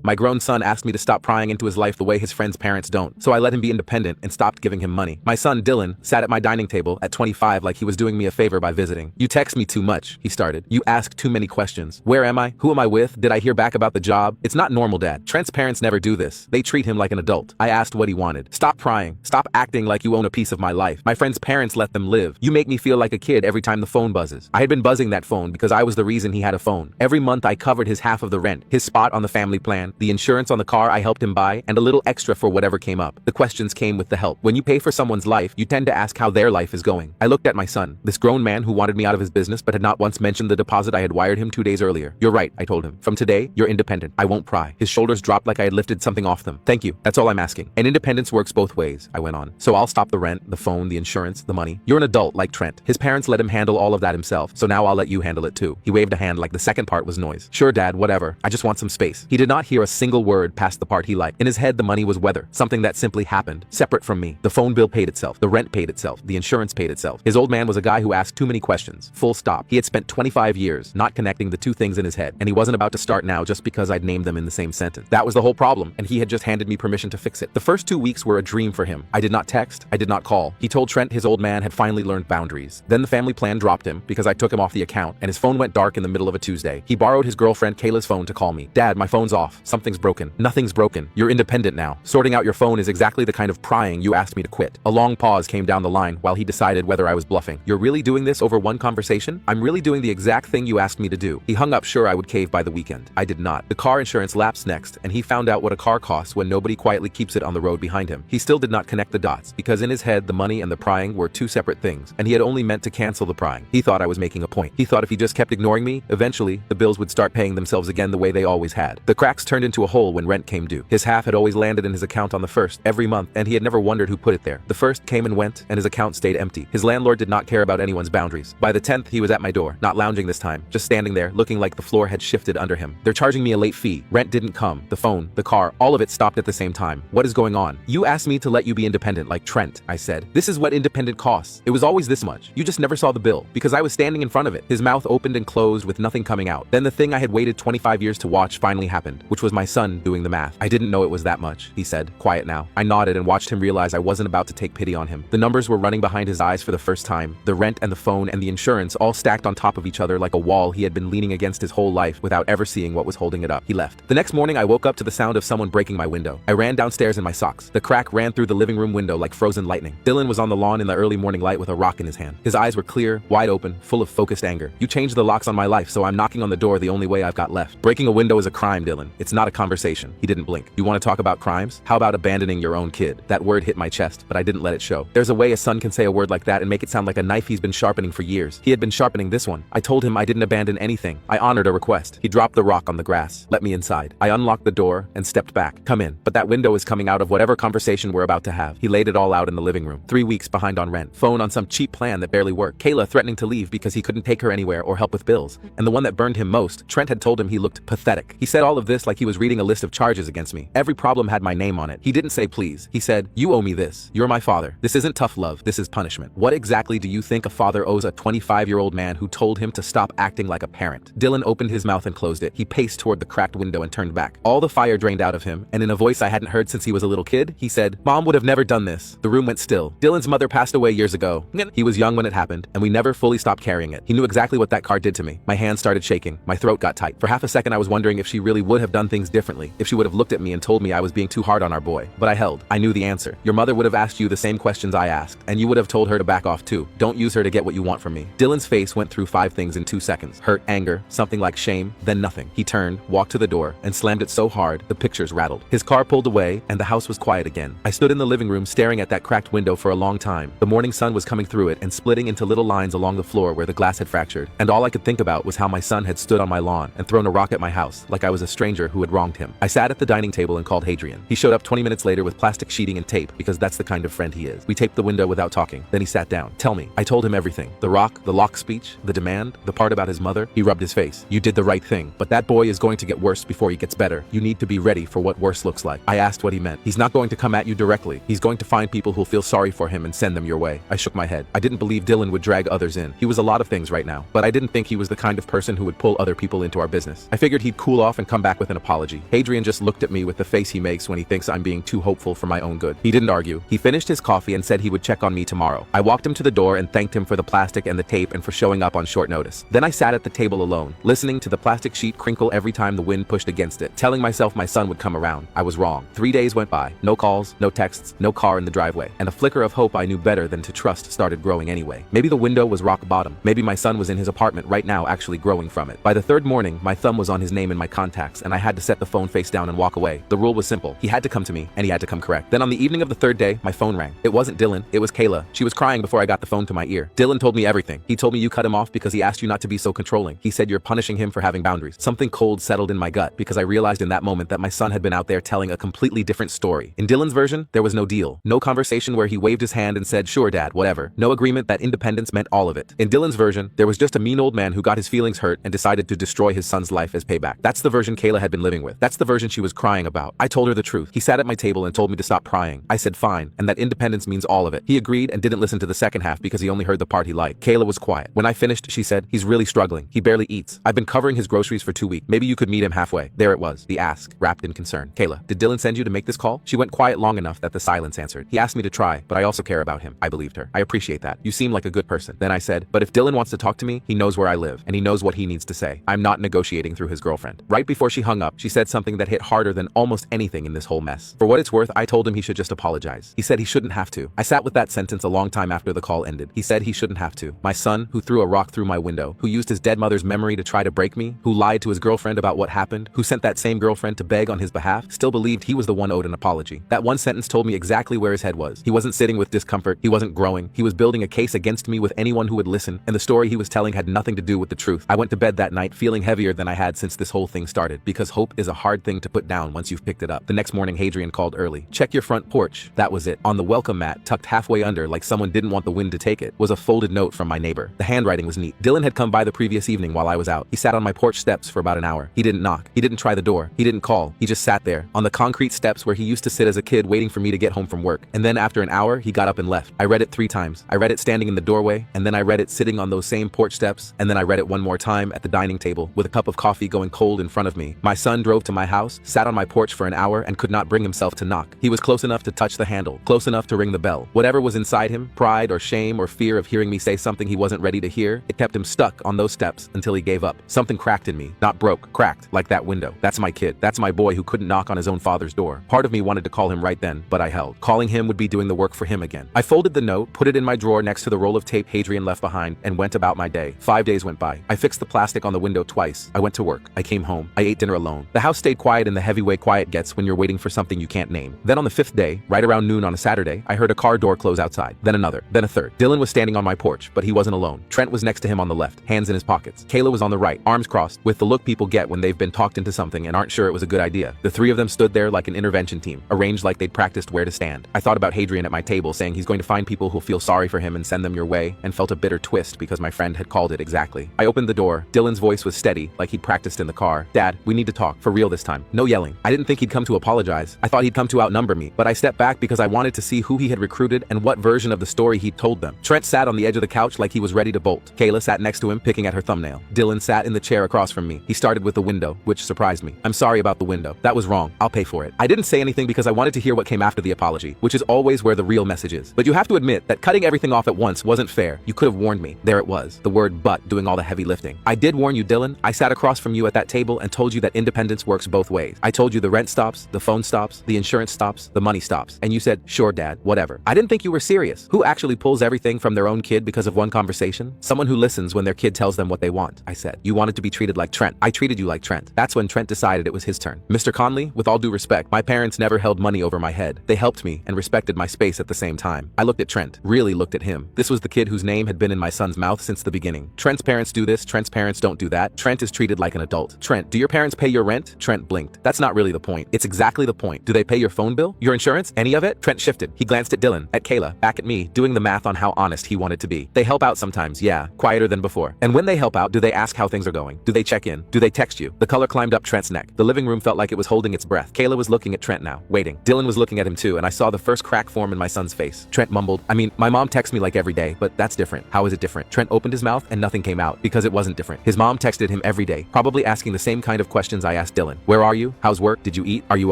My grown son asked me to stop prying into his life the way his friends' parents don't, so I let him be independent and stopped giving him money. My son, Dylan, sat at my dining table at 25 like he was doing me a favor by visiting. "You text me too much," he started. "You ask too many questions. Where am I? Who am I with? Did I hear back about the job? It's not normal, Dad. Trent's parents never do this. They treat him like an adult." I asked what he wanted. "Stop prying. Stop acting like you own a piece of my life. My friend's parents let them live. You make me feel like a kid every time the phone buzzes." I had been buzzing that phone because I was the reason he had a phone. Every month I covered his half of the rent, his spot on the family plan, the insurance on the car I helped him buy, and a little extra for whatever came up. The questions came with the help. When you pay for someone's life, you tend to ask how their life is going. I looked at my son, this grown man who wanted me out of his business but had not once mentioned the deposit I had wired him 2 days earlier. "You're right," I told him. "From today, you're independent. I won't pry." His shoulders dropped like I had lifted something off them. "Thank you. That's all I'm asking. And independence works both ways," I went on. "So I'll stop the rent, the phone, the insurance, the money. You're an adult like Trent. His parents let him handle all of that himself, so now I'll let you handle it too." He waved a hand like the second part was noise. "Sure, Dad, whatever. I just want some space." He did not hear a single word past the part he liked. In his head, the money was weather, something that simply happened, separate from me. The phone bill paid itself, the rent paid itself, the insurance paid itself. His old man was a guy who asked too many questions. Full stop. He had spent 25 years not connecting the two things in his head, and he wasn't about to start now just because I'd named them in the same sentence. That was the whole problem, and he had just handed me permission to fix it. The first 2 weeks were a dream for him. I did not text, I did not call. He told Trent his old man had finally learned boundaries. Then the family plan dropped him because I took him off the account, and his phone went dark in the middle of a Tuesday. He borrowed his girlfriend Kayla's phone to call me. "Dad, my phone's off. Something's broken." "Nothing's broken. You're independent now. Sorting out your phone is exactly the kind of prying you asked me to quit." A long pause came down the line while he decided whether I was bluffing. "You're really doing this over one conversation?" "I'm really doing the exact thing you asked me to do." He hung up sure I would cave by the weekend. I did not. The car insurance lapsed next, and he found out what a car costs when nobody quietly keeps it on the road behind him. He still did not connect the dots, because in his head the money and the prying were two separate things, and he had only meant to cancel the prying. He thought I was making a point. He thought if he just kept ignoring me, eventually, the bills would start paying themselves again the way they always had. The cracks turned into a hole when rent came due. His half had always landed in his account on the first, every month, and he had never wondered who put it there. The first came and went, and his account stayed empty. His landlord did not care about anyone's boundaries. By the 10th, he was at my door, not lounging this time, just standing there, looking like the floor had shifted under him. "They're charging me a late fee. Rent didn't come. The phone, the car, all of it stopped at the same time. What is going on?" "You asked me to let you be independent like Trent," I said. "This is what independent costs. It was always this much. You just never saw the bill, because I was standing in front of it." His mouth opened and closed with nothing coming out. Then the thing I had waited 25 years to watch finally happened, which was my son doing the math. "I didn't know it was that much," he said. "Quiet now." I nodded and watched him realize I wasn't about to take pity on him. The numbers were running behind his eyes for the first time. The rent and the phone and the insurance all stacked on top of each other like a wall he had been leaning against his whole life without ever seeing what was holding it up. He left. The next morning I woke up to the sound of someone breaking my window. I ran downstairs in my socks. The crack ran through the living room window like frozen lightning. Dylan was on the lawn in the early morning light with a rock in his hand. His eyes were clear, wide open, full of focused anger. "You changed the locks on my life, so I'm knocking on the door the only way I've got left. Breaking a window is a crime, Dylan. It's not a conversation." He didn't blink. "You want to talk about crimes? How about abandoning your own kid?" That word hit my chest, but I didn't let it show. There's a way a son can say a word like that and make it sound like a knife he's been sharpening for years. He had been sharpening this one. I told him I didn't abandon anything. I honored a request. He dropped the rock on the grass. "Let me inside." I unlocked the door and stepped back. "Come in. But that window is coming out of whatever conversation we're about to have." He laid it all out in the living room. 3 weeks behind on rent. Phone on some cheap plan that barely worked. Kayla threatening to leave because he couldn't take her anywhere or help with bills. And the one that burned him most, Trent had told him he looked pathetic. He said all of this like he was reading a list of charges against me. Every problem had my name on it. He didn't say please. He said, "You owe me this. You're my father. This isn't tough love. This is punishment." What exactly do you think a father owes a 25-year-old man who told him to stop acting like a parent? Dylan opened his mouth and closed it. He paced toward the cracked window and turned back. All the fire drained out of him, and in a voice I hadn't heard since he was a little kid, he said, "Mom would have never done this." The room went still. Dylan's mother passed away years ago. He was young when it happened, and we never fully stopped carrying it. He knew exactly what that car did to me. My hands started shaking. My throat got tight. For half a second I was wondering if she really would have done things differently, if she would have looked at me and told me I was being too hard on our boy. But I held. I knew the answer. Your mother would have asked you the same questions I asked, and you would have told her to back off too. Don't use her to get what you want from me. Dylan's face went through 5 things in 2 seconds. Hurt, anger, something like shame, then nothing. He turned, walked to the door, and slammed it so hard, the pictures rattled. His car pulled away, and the house was quiet again. I stood in the living room staring at that cracked window for a long time. The morning sun was coming through it and splitting into little lines along the floor where the glass had fractured. And all I could think about was how my son had stood on my lawn and thrown a rock at my house, like I was a stranger who had wronged him. I sat at the dining table and called Hadrian. He showed up 20 minutes later with plastic sheeting and tape, because that's the kind of friend he is. We taped the window without talking. Then he sat down. "Tell me." I told him everything. The rock, the lock speech, the demand, the part about his mother. He rubbed his face. "You did the right thing, but that boy is going to get worse before he gets better. You need to be ready for what worse looks like." I asked what he meant. "He's not going to come at you directly. He's going to find people who'll feel sorry for him and send them your way." I shook my head. I didn't believe Dylan would drag others in. He was a lot of things right now, but I didn't think he was the kind of person who would pull other people into our business. I figured he'd cool off and come back with an apology. apology. Hadrian just looked at me with the face he makes when he thinks I'm being too hopeful for my own good. He didn't argue. He finished his coffee and said he would check on me tomorrow. I walked him to the door and thanked him for the plastic and the tape and for showing up on short notice. Then I sat at the table alone, listening to the plastic sheet crinkle every time the wind pushed against it, telling myself my son would come around. I was wrong. 3 days went by. No calls, no texts, no car in the driveway. And a flicker of hope I knew better than to trust started growing anyway. Maybe the window was rock bottom. Maybe my son was in his apartment right now actually growing from it. By the third morning, my thumb was on his name in my contacts and I had to set the phone face down and walk away. The rule was simple. He had to come to me and he had to come correct. Then on the evening of the third day, my phone rang. It wasn't Dylan, it was Kayla. She was crying before I got the phone to my ear. Dylan told me everything. He told me you cut him off because he asked you not to be so controlling. He said you're punishing him for having boundaries. Something cold settled in my gut because I realized in that moment that my son had been out there telling a completely different story. In Dylan's version, there was no deal. No conversation where he waved his hand and said, sure dad, whatever. No agreement that independence meant all of it. In Dylan's version, there was just a mean old man who got his feelings hurt and decided to destroy his son's life as payback. That's the version Kayla had been living with. That's the version she was crying about. I told her the truth. He sat at my table and told me to stop prying. I said fine, and that independence means all of it. He agreed and didn't listen to the second half because he only heard the part he liked. Kayla was quiet. When I finished, she said, he's really struggling. He barely eats. I've been covering his groceries for 2 weeks. Maybe you could meet him halfway. There it was, the ask, wrapped in concern. Kayla, did Dylan send you to make this call? She went quiet long enough that the silence answered. He asked me to try, but I also care about him. I believed her. I appreciate that. You seem like a good person. Then I said, but if Dylan wants to talk to me, he knows where I live, and he knows what he needs to say. I'm not negotiating through his girlfriend. Right before she hung up, she said something that hit harder than almost anything in this whole mess. For what it's worth, I told him he should just apologize. He said he shouldn't have to. I sat with that sentence a long time after the call ended. He said he shouldn't have to. My son, who threw a rock through my window, who used his dead mother's memory to try to break me, who lied to his girlfriend about what happened, who sent that same girlfriend to beg on his behalf, still believed he was the one owed an apology. That one sentence told me exactly where his head was. He wasn't sitting with discomfort. He wasn't growing. He was building a case against me with anyone who would listen, and the story he was telling had nothing to do with the truth. I went to bed that night feeling heavier than I had since this whole thing started, because hope is a hard thing to put down once you've picked it up. The next morning, Hadrian called early. Check your front porch. That was it. On the welcome mat, tucked halfway under like someone didn't want the wind to take it, was a folded note from my neighbor. The handwriting was neat. Dylan had come by the previous evening while I was out. He sat on my porch steps for about an hour. He didn't knock. He didn't try the door. He didn't call. He just sat there, on the concrete steps where he used to sit as a kid waiting for me to get home from work. And then after an hour, he got up and left. I read it 3 times. I read it standing in the doorway, and then I read it sitting on those same porch steps, and then I read it one more time at the dining table with a cup of coffee going cold in front of me. My son drove to my house, sat on my porch for an hour, and could not bring himself to knock. He was close enough to touch the handle, close enough to ring the bell. Whatever was inside him, pride or shame or fear of hearing me say something he wasn't ready to hear, it kept him stuck on those steps until he gave up. Something cracked in me. Not broke, cracked, like that window. That's my kid. That's my boy who couldn't knock on his own father's door. Part of me wanted to call him right then, but I held. Calling him would be doing the work for him again. I folded the note, put it in my drawer next to the roll of tape Hadrian left behind, and went about my day. 5 days went by. I fixed the plastic on the window twice. I went to work. I came home. I ate dinner alone. The house stayed quiet in the heavy way quiet gets when you're waiting for something you can't name. Then on the 5th day, right around noon on a Saturday, I heard a car door close outside. Then another. Then a third. Dylan was standing on my porch, but he wasn't alone. Trent was next to him on the left, hands in his pockets. Kayla was on the right, arms crossed, with the look people get when they've been talked into something and aren't sure it was a good idea. The 3 of them stood there like an intervention team, arranged like they'd practiced where to stand. I thought about Hadrian at my table saying he's going to find people who'll feel sorry for him and send them your way, and felt a bitter twist because my friend had called it exactly. I opened the door. Dylan's voice was steady, like he'd practiced in the car. Dad, we need to talk, for real this time. No yelling. I didn't think he'd come to apologize. I thought he'd come to outnumber me, but I stepped back because I wanted to see who he had recruited and what version of the story he'd told them. Trent sat on the edge of the couch like he was ready to bolt. Kayla sat next to him, picking at her thumbnail. Dylan sat in the chair across from me. He started with the window, which surprised me. I'm sorry about the window. That was wrong. I'll pay for it. I didn't say anything because I wanted to hear what came after the apology, which is always where the real message is. But you have to admit that cutting everything off at once wasn't fair. You could have warned me. There it was. The word but doing all the heavy lifting. I did warn you, Dylan. I sat across from you at that table and told you that independence works both ways. I told you the rent stops, the phone stops, the insurance stops, the money stops. And you said, sure, Dad, whatever. I didn't think you were serious. Who actually pulls everything from their own kid because of one conversation? Someone who listens when their kid tells them what they want. I said, you wanted to be treated like Trent. I treated you like Trent. That's when Trent decided it was his turn. Mr. Conley, with all due respect, my parents never held money over my head. They helped me and respected my space at the same time. I looked at Trent, really looked at him. This was the kid whose name had been in my son's mouth since the beginning. Trent's parents do this, Trent's parents don't do that. Trent is treated like an adult. Trent, do your parents pay your rent? Trent blinked. That's not really the point. It's exactly the point. Do they pay your phone bill? Your insurance? Any of it? Trent shifted. He glanced at Dylan, at Kayla, back at me, doing the math on how honest he wanted to be. They help out sometimes, yeah, quieter than before. And when they help out, do they ask how things are going? Do they check in? Do they text you? The color climbed up Trent's neck. The living room felt like it was holding its breath. Kayla was looking at Trent now, waiting. Dylan was looking at him too, and I saw the first crack form in my son's face. Trent mumbled, I mean, my mom texts me like every day, but that's different. How is it different? Trent opened his mouth and nothing came out, because it wasn't different. His mom texted him every day, probably asking the same kind of questions I asked Dylan, "Where are you? How's work? Did you eat? Are you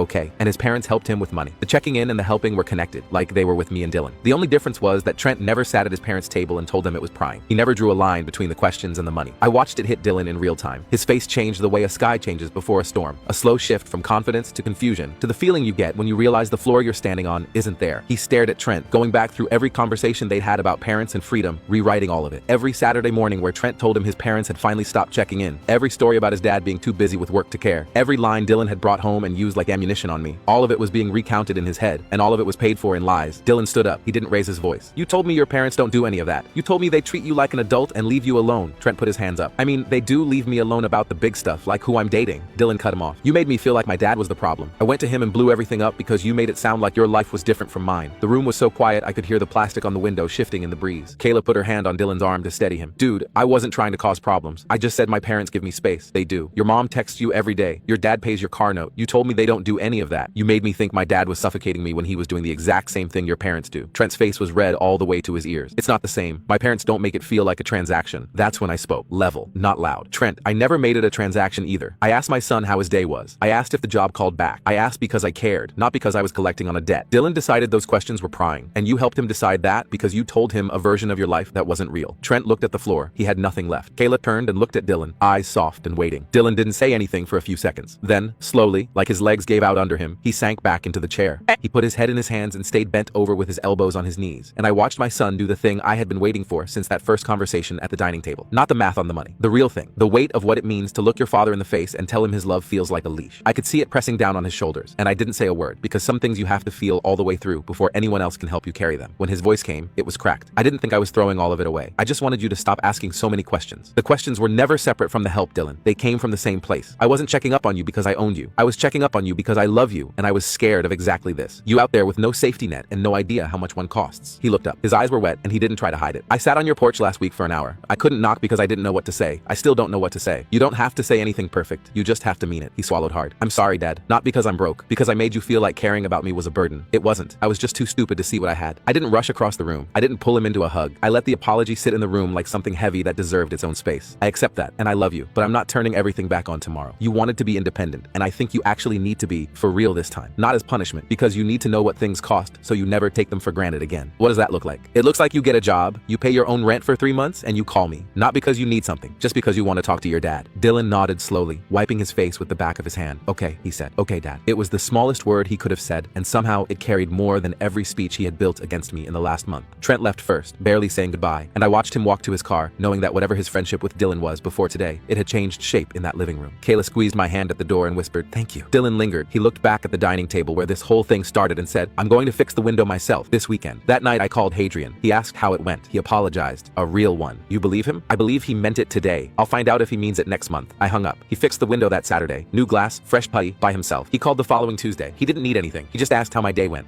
okay?" And his parents helped him with money. The checking in and the helping were connected, like they were with me and Dylan. The only difference was that Trent never sat at his parents' table and told them it was prying. He never drew a line between the questions and the money. I watched it hit Dylan in real time. His face changed the way a sky changes before a storm. A slow shift from confidence to confusion, to the feeling you get when you realize the floor you're standing on isn't there. He stared at Trent, going back through every conversation they'd had about parents and freedom, rewriting all of it. Every Saturday morning where Trent told him his parents had finally stopped checking in. Every story about his dad being too busy with work to care. Every line Dylan had brought home and used like ammunition on me. All of it was being recounted in his head, and all of it was paid for in lies. Dylan stood up. He didn't raise his voice. "You told me your parents don't do any of that. You told me they treat you like an adult and leave you alone." Trent put his hands up. "I mean, they do leave me alone about the big stuff, like who I'm dating." Dylan cut him off. "You made me feel like my dad was the problem. I went to him and blew everything up because you made it sound like your life was different from mine." The room was so quiet I could hear the plastic on the window shifting in the breeze. Kayla put her hand on Dylan's arm to steady him. "Dude, I wasn't trying to cause problems. I just said my parents give me space. They do. Your mom texts you every day. Your dad pays your car note. You told me they don't do any of that. You made me think my dad was suffocating me when he was doing the exact same thing your parents do." Trent's face was red all the way to his ears. "It's not the same. My parents don't make it feel like a transaction." That's when I spoke. Level, not loud. "Trent, I never made it a transaction either. I asked my son how his day was. I asked if the job called back. I asked because I cared, not because I was collecting on a debt." Dylan decided those questions were prying, and you helped him decide that because you told him a version of your life that wasn't real. Trent looked at the floor. He had nothing left. Kayla turned and looked at Dylan, eyes soft and waiting. Dylan didn't say anything for a few seconds. Then, slowly, like his legs gave out under him, he sank back into the chair. He put his head in his hands and stayed bent over with his elbows on his knees. And I watched my son do the thing I had been waiting for since that first conversation at the dining table. Not the math on the money. The real thing. The weight of what it means to look your father in the face and tell him his love feels like a leash. I could see it pressing down on his shoulders, and I didn't say a word, because some things you have to feel all the way through before anyone else can help you carry them. When his voice came, it was cracked. I didn't think I was throwing all of it away. I just wanted you to stop asking so many questions. The questions were never separate from the help, Dylan. They came from the same place. I wasn't checking up on you because I owned you. I was checking up on you because I love you, and I was scared of exactly this. You out there with no safety net and no idea how much one costs. He looked up. His eyes were wet, and he didn't try to hide it. "I sat on your porch last week for an hour. I couldn't knock because I didn't know what to say. I still don't know what to say. You don't have to say anything perfect. You just have to mean it." He swallowed hard. "I'm sorry, Dad. Not because I'm broke. Because I made you feel like caring about me was a burden. It wasn't. I was just too stupid to see what I had. I didn't rush across the room. I didn't pull him into a hug. I let the apology sit in the room like something heavy that deserved its own space. I accept that, and I love you, but I'm not turning everything back on tomorrow. You wanted to be independent, and I think you actually need to be, for real this time. Not as punishment, because you need to know what things cost so you never take them for granted again." What does that look like? It looks like you get a job, you pay your own rent for 3 months, and you call me. Not because you need something, just because you want to talk to your dad. Dylan nodded slowly, wiping his face with the back of his hand. "Okay," he said. "Okay, Dad." It was the smallest word he could have said, and somehow it carried more than every speech he had built against me in the last month. Trent left first, barely saying goodbye, and I watched him walk to his car, knowing that whatever his friendship with Dylan was before today, it had changed shape in that living room. Kayla squeezed my hand at the door and whispered, "Thank you." Dylan lingered. He looked back at the dining table where this whole thing started and said, "I'm going to fix the window myself this weekend." That night I called Hadrian. He asked how it went. He apologized. A real one. You believe him? I believe he meant it today. I'll find out if he means it next month. I hung up. He fixed the window that Saturday. New glass, fresh putty, by himself. He called the following Tuesday. He didn't need anything. He just asked how my day went.